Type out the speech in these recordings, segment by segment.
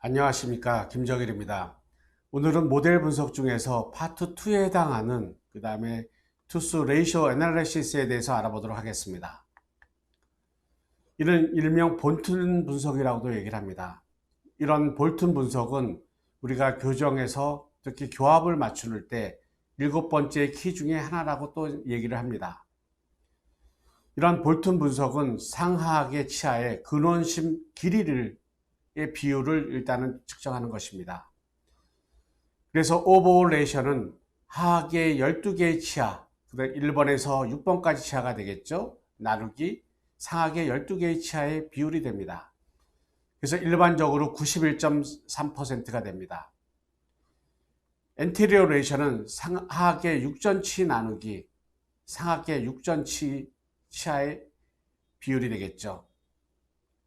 안녕하십니까, 김정일입니다. 오늘은 모델 분석 중에서 파트 2에 해당하는 그 다음에 투스 레이쇼 애널리시스에 대해서 알아보도록 하겠습니다. 이는 일명 볼튼 분석이라고도 얘기를 합니다. 이런 볼튼 분석은 우리가 교정에서 특히 교합을 맞출 때 7번째 키 중에 하나라고 또 얘기를 합니다. 이런 볼튼 분석은 상하악의 치아의 근원심 길이의 비율을 일단은 측정하는 것입니다. 그래서 오버레이션은 하악의 12개의 치아, 1번에서 6번까지 치아가 되겠죠. 나누기 상하악의 12개의 치아의 비율이 됩니다. 그래서 일반적으로 91.3%가 됩니다. 엔테리어 레이션은 하악의 6전치 나누기 상하악의 6전치 치아의 비율이 되겠죠.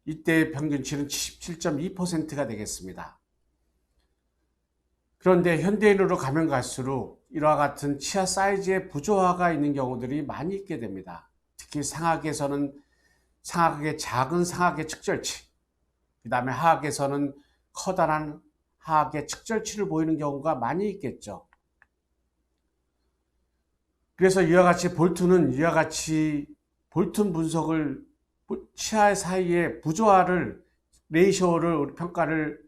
이때 평균치는 77.2%가 되겠습니다. 그런데 현대인으로 가면 갈수록 이와 같은 치아 사이즈의 부조화가 있는 경우들이 많이 있게 됩니다. 특히 상악에서는 상악의 작은 상악의 측절치, 그 다음에 하악에서는 커다란 하악의 측절치를 보이는 경우가 많이 있겠죠. 그래서 이와 같이 볼튼은 이와 같이 볼튼 분석을 치아 사이의 부조화를 레이쇼를 평가를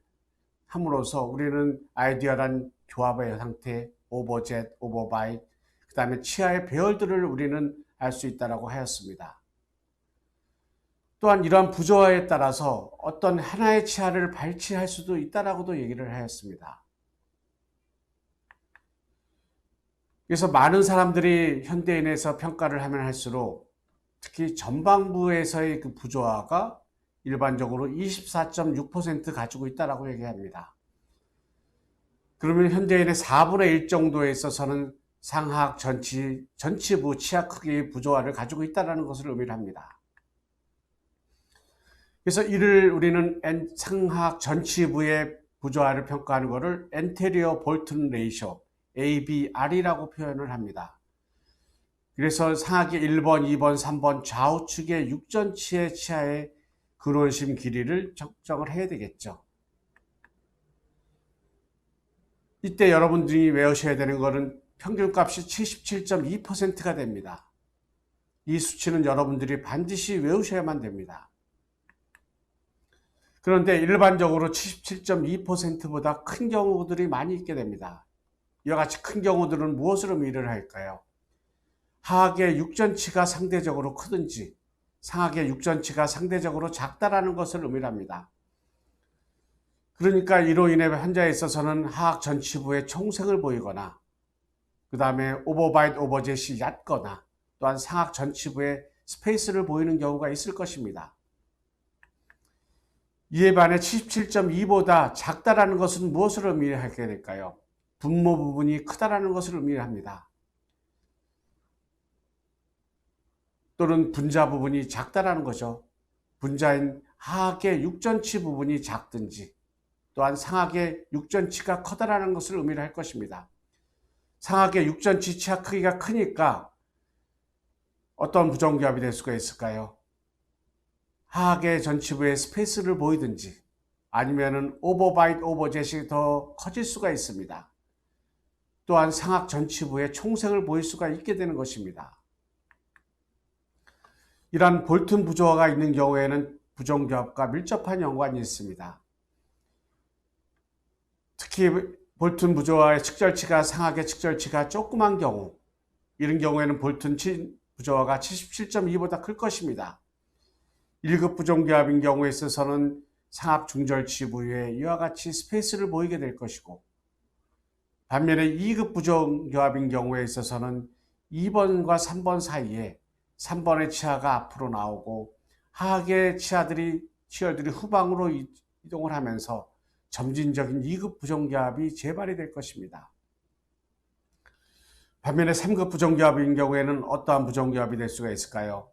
함으로써 우리는 아이디어란 교합의 상태, 오버젯, 오버바이, 그 다음에 치아의 배열들을 우리는 알 수 있다고 하였습니다. 또한 이러한 부조화에 따라서 어떤 하나의 치아를 발치할 수도 있다라고도 얘기를 하였습니다. 그래서 많은 사람들이 현대인에서 평가를 하면 할수록 특히 전방부에서의 그 부조화가 일반적으로 24.6% 가지고 있다고 얘기합니다. 그러면 현대인의 4분의 1 정도에 있어서는 상하악 전치부 치아 크기의 부조화를 가지고 있다는 것을 의미를 합니다. 그래서 이를 우리는 상하악 전치부의 부조화를 평가하는 것을 Anterior Bolton Ratio ABR이라고 표현을 합니다. 그래서 상하악의 1번, 2번, 3번 좌우측의 6전치의 치아의 근원심 길이를 측정을 해야 되겠죠. 이때 여러분들이 외우셔야 되는 것은 평균값이 77.2%가 됩니다. 이 수치는 여러분들이 반드시 외우셔야만 됩니다. 그런데 일반적으로 77.2%보다 큰 경우들이 많이 있게 됩니다. 이와 같이 큰 경우들은 무엇을 의미를 할까요? 하악의 6전치가 상대적으로 크든지 상악의 6전치가 상대적으로 작다라는 것을 의미합니다. 그러니까 이로 인해 환자에 있어서는 하악 전치부의 총생을 보이거나 그 다음에 오버바이트 오버젯이 얕거나 또한 상악 전치부의 스페이스를 보이는 경우가 있을 것입니다. 이에 반해 77.2보다 작다라는 것은 무엇을 의미하게 될까요? 분모 부분이 크다라는 것을 의미합니다. 또는 분자 부분이 작다라는 거죠. 분자인 하악의 6전치 부분이 작든지 또한 상악의 6전치가 커다라는 것을 의미를 할 것입니다. 상악의 6전치 치아 크기가 크니까 어떤 부정교합이 될 수가 있을까요? 하악의 전치부의 스페이스를 보이든지 아니면은 오버바이트 오버젯이 더 커질 수가 있습니다. 또한 상악 전치부의 총생을 보일 수가 있게 되는 것입니다. 이러한 볼튼 부조화가 있는 경우에는 부정교합과 밀접한 연관이 있습니다. 특히 볼튼 부조화의 측절치가 상악의 측절치가 조그만 경우, 이런 경우에는 볼튼 부조화가 77.2보다 클 것입니다. 1급 부정교합인 경우에 있어서는 상악 중절치 부위에 이와 같이 스페이스를 보이게 될 것이고, 반면에 2급 부정교합인 경우에 있어서는 2번과 3번 사이에 3번의 치아가 앞으로 나오고 하악의 치열들이 후방으로 이동을 하면서 점진적인 2급 부정교합이 재발이 될 것입니다. 반면에 3급 부정교합인 경우에는 어떠한 부정교합이 될 수가 있을까요?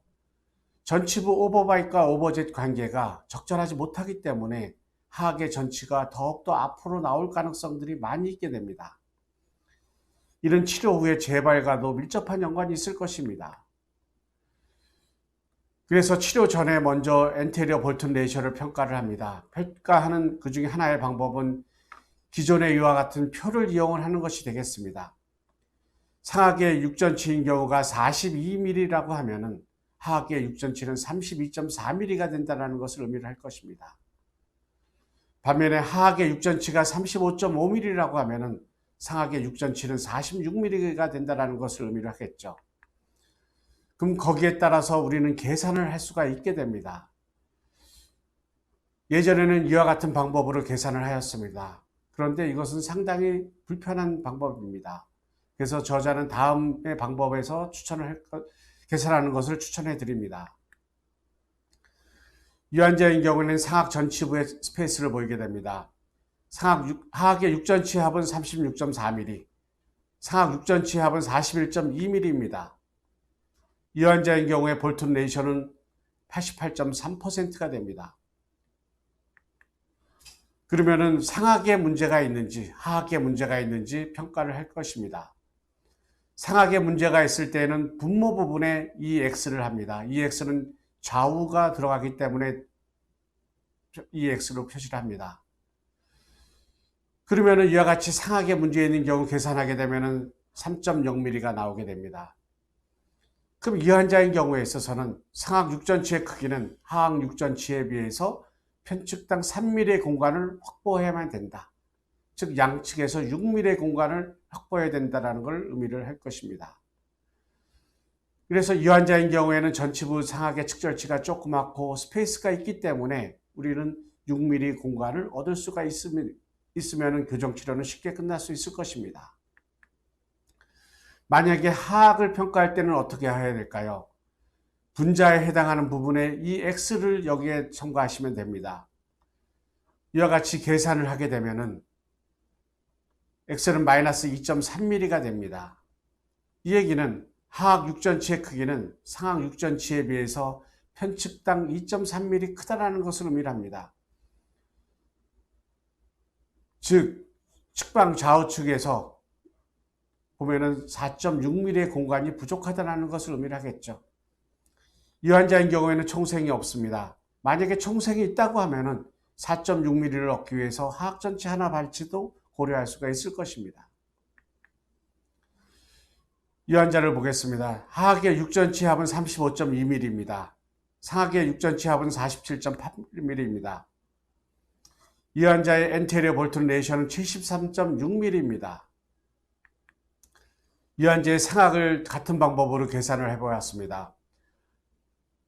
전치부 오버바이트과 오버젯 관계가 적절하지 못하기 때문에 하악의 전치가 더욱더 앞으로 나올 가능성들이 많이 있게 됩니다. 이런 치료 후의 재발과도 밀접한 연관이 있을 것입니다. 그래서 치료 전에 먼저 엔테리어 볼튼 레이셔를 평가를 합니다. 평가하는 그 중에 하나의 방법은 기존의 이와 같은 표를 이용을 하는 것이 되겠습니다. 상악의 육전치인 경우가 42mm라고 하면은 하악의 육전치는 32.4mm가 된다는 것을 의미를 할 것입니다. 반면에 하악의 육전치가 35.5mm라고 하면은 상악의 육전치는 46mm가 된다는 것을 의미를 하겠죠. 그럼 거기에 따라서 우리는 계산을 할 수가 있게 됩니다. 예전에는 이와 같은 방법으로 계산을 하였습니다. 그런데 이것은 상당히 불편한 방법입니다. 그래서 저자는 다음의 방법에서 계산하는 것을 추천해 드립니다. 이 환자의 경우에는 상악 전치부의 스페이스를 보이게 됩니다. 하악의 육전치 합은 36.4mm, 상악 육전치 합은 41.2mm입니다. 이 환자의 경우에 볼튼 레이셔는 88.3%가 됩니다. 그러면은 상악에 문제가 있는지 하악에 문제가 있는지 평가를 할 것입니다. 상악에 문제가 있을 때는 분모 부분에 이 X를 합니다. 이 X는 좌우가 들어가기 때문에 이 X로 표시를 합니다. 그러면은 이와 같이 상악에 문제 있는 경우 계산하게 되면은 3.0mm가 나오게 됩니다. 그럼 이 환자의 경우에 있어서는 상악 육전치의 크기는 하악 육전치에 비해서 편측당 3mm의 공간을 확보해야만 된다. 즉 양측에서 6mm의 공간을 확보해야 된다는 걸 의미를 할 것입니다. 그래서 이 환자의 경우에는 전치부 상악의 측절치가 조그맣고 스페이스가 있기 때문에 우리는 6mm 공간을 얻을 수가 있으면 교정치료는 쉽게 끝날 수 있을 것입니다. 만약에 하악을 평가할 때는 어떻게 해야 될까요? 분자에 해당하는 부분에 이 X를 여기에 첨가하시면 됩니다. 이와 같이 계산을 하게 되면은 X는 마이너스 2.3mm가 됩니다. 이 얘기는 하악 육전치의 크기는 상악 육전치에 비해서 편측당 2.3mm 크다라는 것을 의미합니다. 즉 측방 좌우측에서 보면은 4.6mm의 공간이 부족하다는 것을 의미하겠죠. 이 환자의 경우에는 총생이 없습니다. 만약에 총생이 있다고 하면은 4.6mm를 얻기 위해서 하악 전치 하나 발치도 고려할 수가 있을 것입니다. 이 환자를 보겠습니다. 하악의 육전치 합은 35.2mm입니다. 상악의 육전치 합은 47.8mm입니다. 이 환자의 엔테리어 볼튼 레이셔는 73.6mm입니다. 이 환자의 상악을 같은 방법으로 계산을 해보았습니다.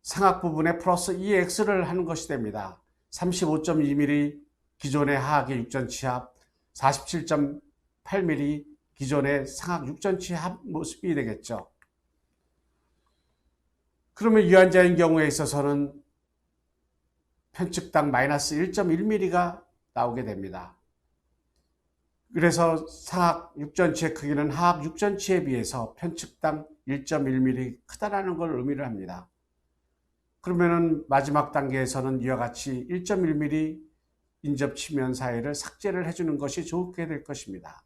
상악 부분에 플러스 EX를 하는 것이 됩니다. 35.2mm 기존의 하악의 육전치 합, 47.8mm 기존의 상악 육전치 합 모습이 되겠죠. 그러면 이 환자의 경우에 있어서는 편측당 마이너스 1.1mm가 나오게 됩니다. 그래서 상악 육전치의 크기는 하악 육전치에 비해서 편측당 1.1mm 크다라는 걸 의미를 합니다. 그러면은 마지막 단계에서는 이와 같이 1.1mm 인접 치면 사이를 삭제를 해주는 것이 좋게 될 것입니다.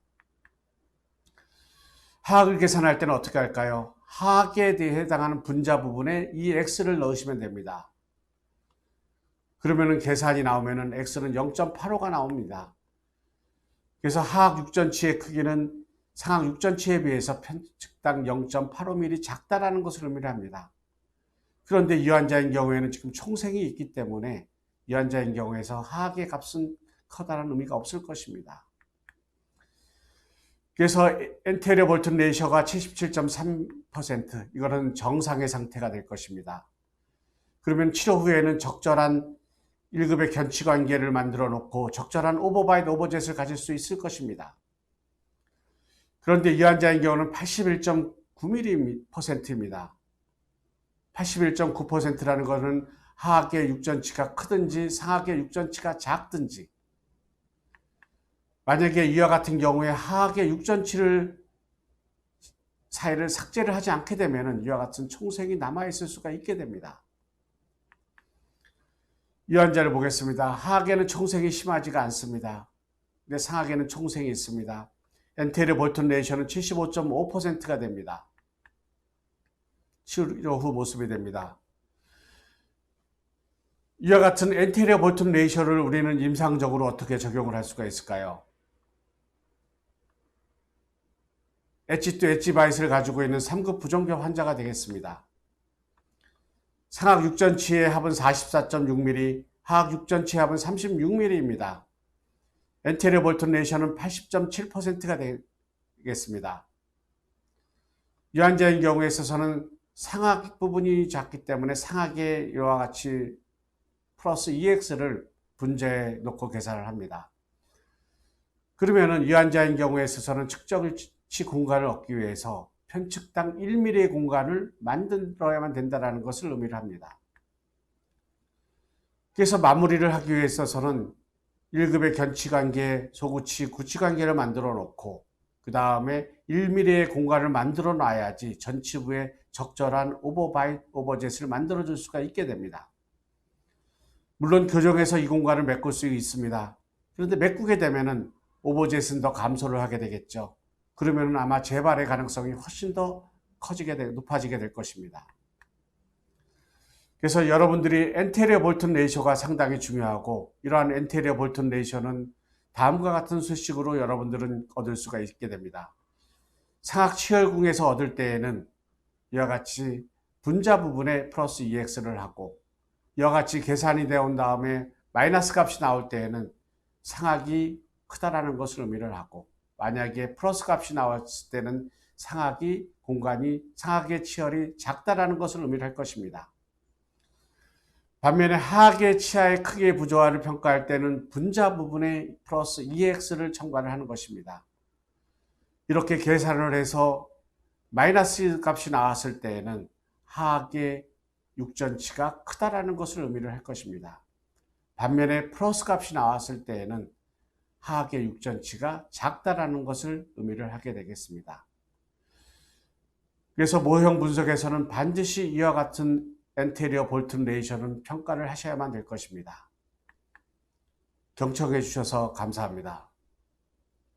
하악을 계산할 때는 어떻게 할까요? 하악에 대해 해당하는 분자 부분에 이 X를 넣으시면 됩니다. 그러면은 계산이 나오면은 X는 0.85가 나옵니다. 그래서 하악 육전치의 크기는 상악 육전치에 비해서 편측당 0.85mm 작다라는 것을 의미합니다. 그런데 이 환자의 경우에는 지금 총생이 있기 때문에 이 환자의 경우에서 하악의 값은 커다란 의미가 없을 것입니다. 그래서 엔테리어 볼튼 레이셔가 77.3% 이거는 정상의 상태가 될 것입니다. 그러면 치료 후에는 적절한 1급의 견치 관계를 만들어 놓고 적절한 오버바이드 오버젯을 가질 수 있을 것입니다. 그런데 이 환자의 경우는 81.9mm입니다. 81.9%라는 것은 하악의 육전치가 크든지 상악의 육전치가 작든지, 만약에 이와 같은 경우에 하악의 육전치를 사이를 삭제를 하지 않게 되면 이와 같은 총생이 남아있을 수가 있게 됩니다. 이 환자를 보겠습니다. 하악에는 총생이 심하지가 않습니다. 근데 상악에는 총생이 있습니다. 엔테리어 볼튼 레이셔는 75.5%가 됩니다. 치료 후 모습이 됩니다. 이와 같은 엔테리어 볼튼 레이셔를 우리는 임상적으로 어떻게 적용을 할 수가 있을까요? 엣지 투 엣지 바이스를 가지고 있는 3급 부종교 환자가 되겠습니다. 상악 육전치의 합은 44.6mm, 하악 육전치의 합은 36mm입니다. 엔테리어 볼튼 레이셔는 80.7%가 되겠습니다. 이 환자의 경우에 있어서는 상악 부분이 작기 때문에 상악에 이와 같이 플러스 EX를 분자에 놓고 계산을 합니다. 그러면은 이 환자의 경우에 있어서는 측정치 공간을 얻기 위해서 편측당 1mm의 공간을 만들어야만 된다는 것을 의미를 합니다. 그래서 마무리를 하기 위해 있어서는 1급의 견치관계, 소구치, 구치관계를 만들어 놓고 그 다음에 1mm의 공간을 만들어 놔야지 전치부에 적절한 오버젯을 만들어 줄 수가 있게 됩니다. 물론 교정에서 이 공간을 메꿀 수 있습니다. 그런데 메꾸게 되면은 오버젯은 더 감소를 하게 되겠죠. 그러면은 아마 재발의 가능성이 훨씬 더 높아지게 될 것입니다. 그래서 여러분들이 엔테리어 볼튼 레이셔가 상당히 중요하고, 이러한 엔테리어 볼튼 레이셔는 다음과 같은 수식으로 여러분들은 얻을 수가 있게 됩니다. 상악 치열궁에서 얻을 때에는 이와 같이 분자 부분에 플러스 EX를 하고, 이와 같이 계산이 되어 온 다음에 마이너스 값이 나올 때에는 상악이 크다라는 것을 의미를 하고, 만약에 플러스 값이 나왔을 때는 상악의 치열이 작다라는 것을 의미를 할 것입니다. 반면에 하악의 치아의 크기의 부조화를 평가할 때는 분자 부분에 플러스 EX를 첨가를 하는 것입니다. 이렇게 계산을 해서 마이너스 값이 나왔을 때에는 하악의 육전치가 크다라는 것을 의미를 할 것입니다. 반면에 플러스 값이 나왔을 때에는 하악의 육전치가 작다라는 것을 의미를 하게 되겠습니다. 그래서 모형 분석에서는 반드시 이와 같은 엔테리어 볼튼 레이셔는 평가를 하셔야만 될 것입니다. 경청해 주셔서 감사합니다.